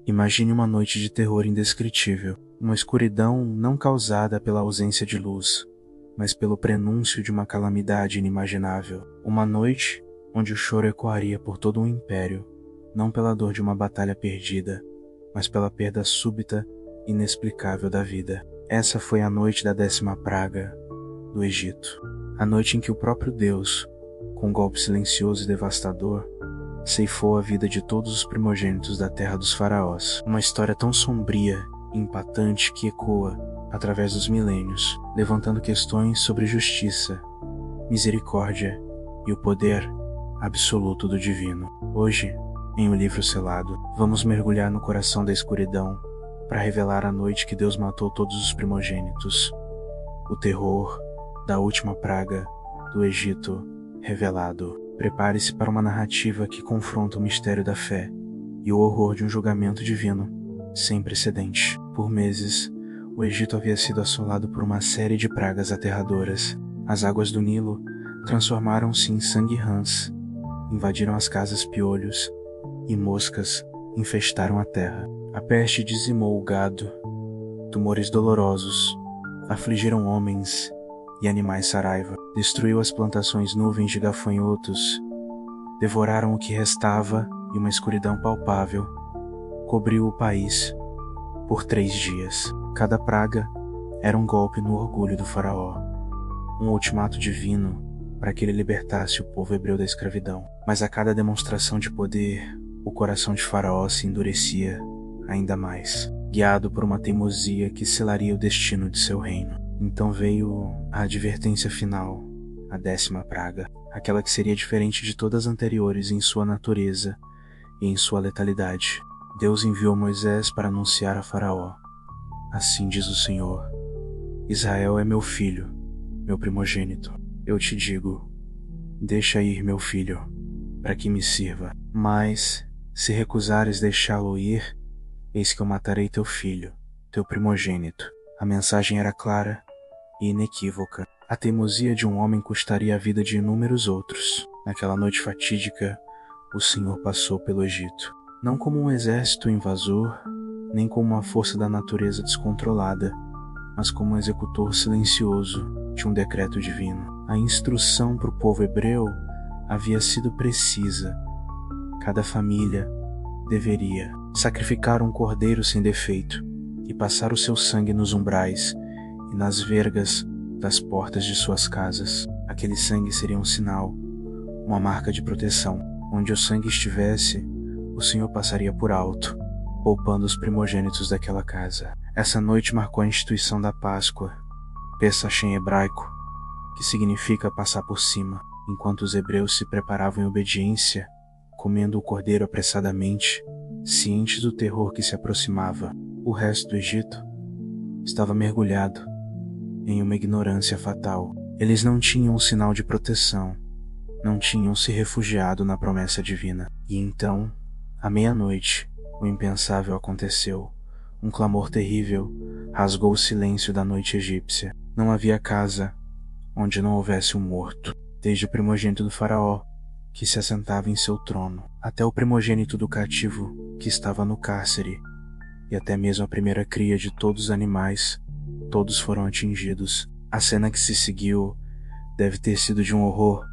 Imagine uma noite de terror indescritível, uma escuridão não causada pela ausência de luz, mas pelo prenúncio de uma calamidade inimaginável. Uma noite onde o choro ecoaria por todo um império, não pela dor de uma batalha perdida, mas pela perda súbita e inexplicável da vida. Essa foi a noite da 10ª praga do Egito, a noite em que o próprio Deus, com um golpe silencioso e devastador, ceifou a vida de todos os primogênitos da terra dos faraós. Uma história tão sombria e impactante que ecoa através dos milênios, levantando questões sobre justiça, misericórdia e o poder absoluto do divino. Hoje, em O Livro Selado, vamos mergulhar no coração da escuridão para revelar a noite que Deus matou todos os primogênitos, o terror da última praga do Egito revelado. Prepare-se para uma narrativa que confronta o mistério da fé e o horror de um julgamento divino sem precedente. Por meses, o Egito havia sido assolado por uma série de pragas aterradoras. As águas do Nilo transformaram-se em sangue-rãs, invadiram as casas piolhos e moscas infestaram a terra. A peste dizimou o gado, tumores dolorosos afligiram homens e animais saraiva, destruiu as plantações, nuvens de gafanhotos devoraram o que restava e uma escuridão palpável cobriu o país por 3 dias. Cada praga era um golpe no orgulho do faraó, um ultimato divino para que ele libertasse o povo hebreu da escravidão. Mas a cada demonstração de poder, o coração de Faraó se endurecia ainda mais, guiado por uma teimosia que selaria o destino de seu reino. Então veio a advertência final, a 10ª praga, aquela que seria diferente de todas as anteriores em sua natureza e em sua letalidade. Deus enviou Moisés para anunciar a Faraó: assim diz o Senhor, Israel é meu filho, meu primogênito. Eu te digo, deixa ir meu filho, para que me sirva. Mas, se recusares deixá-lo ir, eis que eu matarei teu filho, teu primogênito. A mensagem era clara e inequívoca. A teimosia de um homem custaria a vida de inúmeros outros. Naquela noite fatídica, o Senhor passou pelo Egito, não como um exército invasor, nem como uma força da natureza descontrolada, mas como um executor silencioso de um decreto divino. A instrução para o povo hebreu havia sido precisa. Cada família deveria sacrificar um cordeiro sem defeito e passar o seu sangue nos umbrais e nas vergas das portas de suas casas. Aquele sangue seria um sinal, uma marca de proteção. Onde o sangue estivesse, o Senhor passaria por alto, poupando os primogênitos daquela casa. Essa noite marcou a instituição da Páscoa, Pesach em hebraico, que significa passar por cima. Enquanto os hebreus se preparavam em obediência, comendo o cordeiro apressadamente, cientes do terror que se aproximava, o resto do Egito estava mergulhado em uma ignorância fatal. Eles não tinham um sinal de proteção, não tinham se refugiado na promessa divina. E então, à meia-noite, o impensável aconteceu. Um clamor terrível rasgou o silêncio da noite egípcia. Não havia casa onde não houvesse um morto, desde o primogênito do faraó, que se assentava em seu trono, até o primogênito do cativo, que estava no cárcere, e até mesmo a primeira cria de todos os animais, todos foram atingidos. A cena que se seguiu deve ter sido de um horror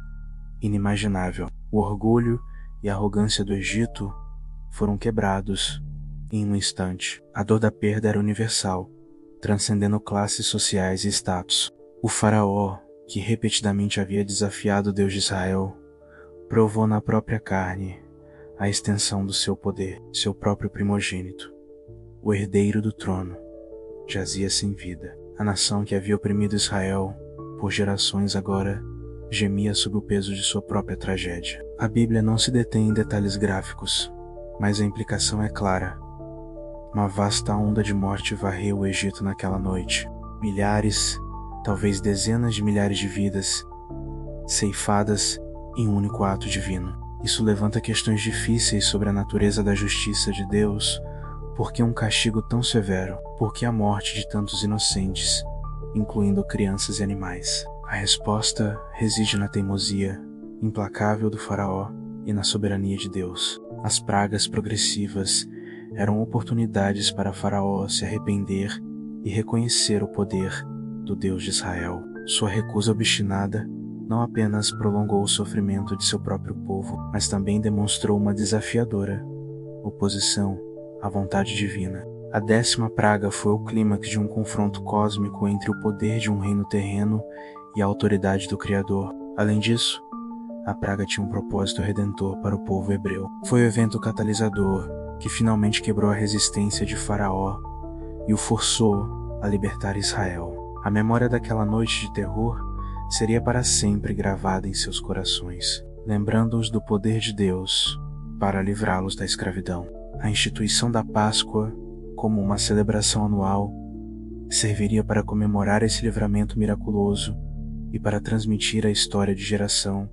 inimaginável. O orgulho e a arrogância do Egito foram quebrados em um instante. A dor da perda era universal, transcendendo classes sociais e status. O faraó, que repetidamente havia desafiado o Deus de Israel, provou na própria carne a extensão do seu poder. Seu próprio primogênito, o herdeiro do trono, jazia sem vida. A nação que havia oprimido Israel por gerações agora gemia sob o peso de sua própria tragédia. A Bíblia não se detém em detalhes gráficos, mas a implicação é clara. Uma vasta onda de morte varreu o Egito naquela noite. Milhares, talvez dezenas de milhares de vidas ceifadas em um único ato divino. Isso levanta questões difíceis sobre a natureza da justiça de Deus. Por que um castigo tão severo? Por que a morte de tantos inocentes, incluindo crianças e animais? A resposta reside na teimosia implacável do faraó e na soberania de Deus. As pragas progressivas eram oportunidades para Faraó se arrepender e reconhecer o poder do Deus de Israel. Sua recusa obstinada não apenas prolongou o sofrimento de seu próprio povo, mas também demonstrou uma desafiadora oposição à vontade divina. A 10ª praga foi o clímax de um confronto cósmico entre o poder de um reino terreno e a autoridade do Criador. Além disso, a praga tinha um propósito redentor para o povo hebreu. Foi o evento catalisador que finalmente quebrou a resistência de Faraó e o forçou a libertar Israel. A memória daquela noite de terror seria para sempre gravada em seus corações, lembrando-os do poder de Deus para livrá-los da escravidão. A instituição da Páscoa, como uma celebração anual, serviria para comemorar esse livramento miraculoso e para transmitir a história de geração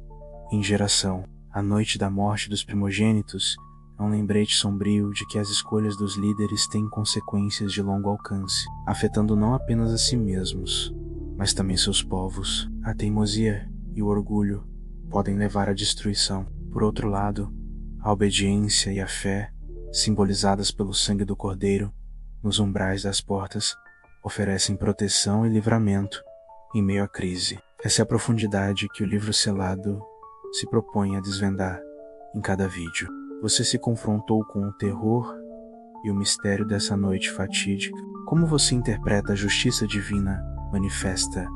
em geração. A noite da morte dos primogênitos é um lembrete sombrio de que as escolhas dos líderes têm consequências de longo alcance, afetando não apenas a si mesmos, mas também seus povos. A teimosia e o orgulho podem levar à destruição. Por outro lado, a obediência e a fé, simbolizadas pelo sangue do Cordeiro, nos umbrais das portas, oferecem proteção e livramento em meio à crise. Essa é a profundidade que o livro selado se propõe a desvendar em cada vídeo. Você se confrontou com o terror e o mistério dessa noite fatídica? Como você interpreta a justiça divina manifesta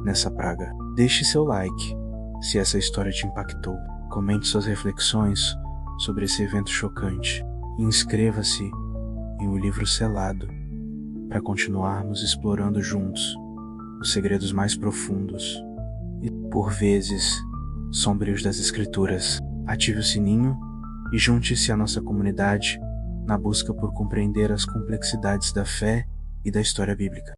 nessa praga? Deixe seu like se essa história te impactou. Comente suas reflexões sobre esse evento chocante e inscreva-se em O Livro Selado para continuarmos explorando juntos os segredos mais profundos e, por vezes, sombrios das Escrituras. Ative o sininho e junte-se à nossa comunidade na busca por compreender as complexidades da fé e da história bíblica.